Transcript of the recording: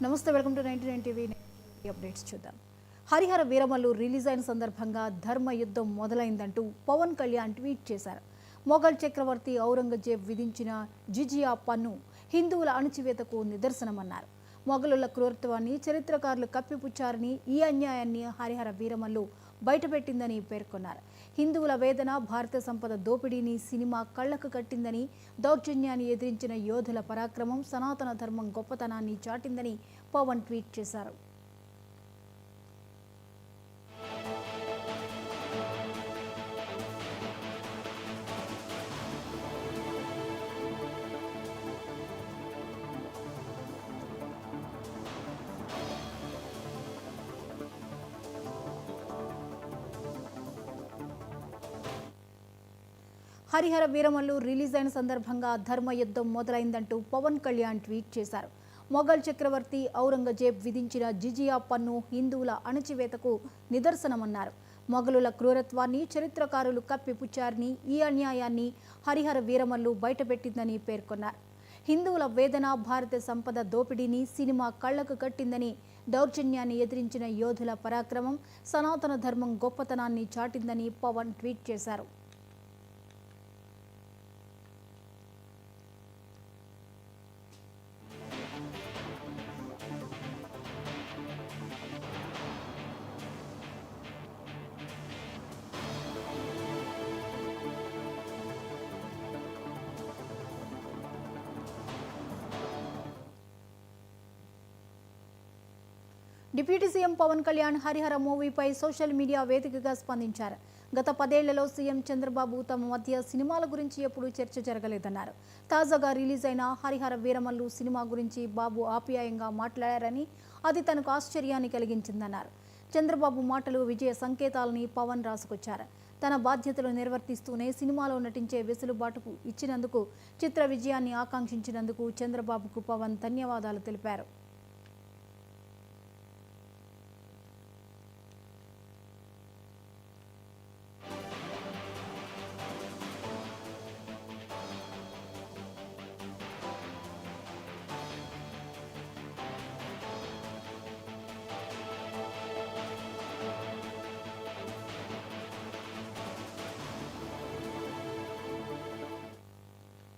నమస్తే, welcome to 99 TV updates. చూద్దాం. Harihara Veeramallu release అయిన సందర్భంగా ధర్మ యుద్ధం మొదలైందంటూ పవన్ కళ్యాణ్ ట్వీట్ చేశారు. మొఘల్ చక్రవర్తి ఔరంగజేబ్ విధించిన జిజియా పన్ను హిందువుల అణచివేతకు నిదర్శనమన్నారు. మొఘలుల క్రూరత్వాన్ని చరిత్రకారులు కప్పిపుచ్చారని, ఈ అన్యాయాన్ని హరిహర వీరమల్లు బయటపెట్టిందని పేర్కొన్నారు. హిందువుల వేదన, భారత సంపద దోపిడీని సినిమా కళ్లకు కట్టిందని, దౌర్జన్యాన్ని ఎదిరించిన యోధుల పరాక్రమం సనాతన ధర్మం గొప్పతనాన్ని చాటిందని పవన్ ట్వీట్ చేశారు. హరిహర వీరమల్లు రిలీజ్ అయిన సందర్భంగా ధర్మ యుద్ధం మొదలైందంటూ పవన్ కళ్యాణ్ ట్వీట్ చేశారు. మొఘల్ చక్రవర్తి ఔరంగజేబ్ విధించిన జిజియా పన్ను హిందువుల అణచివేతకు నిదర్శనమన్నారు. మొఘలుల క్రూరత్వాన్ని చరిత్రకారులు కప్పిపుచ్చారని, ఈ అన్యాయాన్ని హరిహర వీరమల్లు బయటపెట్టిందని పేర్కొన్నారు. హిందువుల వేదన, భారత సంపద దోపిడీని సినిమా కళ్లకు కట్టిందని, దౌర్జన్యాన్ని ఎదిరించిన యోధుల పరాక్రమం సనాతన ధర్మం గొప్పతనాన్ని చాటిందని పవన్ ట్వీట్ చేశారు. డిప్యూటీ సీఎం పవన్ కళ్యాణ్ హరిహర మూవీపై సోషల్ మీడియా వేదికగా స్పందించారు. గత 10 ఏళ్లలో సీఎం చంద్రబాబు తమ మధ్య సినిమాల గురించి ఎప్పుడూ చర్చ జరగలేదన్నారు. తాజాగా రిలీజ్ అయిన హరిహర వీరమల్లు సినిమా గురించి బాబు ఆప్యాయంగా మాట్లాడారని, అది తనకు ఆశ్చర్యాన్ని కలిగించిందన్నారు. చంద్రబాబు మాటలు విజయ సంకేతాలని పవన్ రాసుకొచ్చారు. తన బాధ్యతలు నిర్వర్తిస్తూనే సినిమాలో నటించే వెసులుబాటుకు ఇచ్చినందుకు, చిత్ర విజయాన్ని ఆకాంక్షించినందుకు చంద్రబాబుకు పవన్ ధన్యవాదాలు తెలిపారు.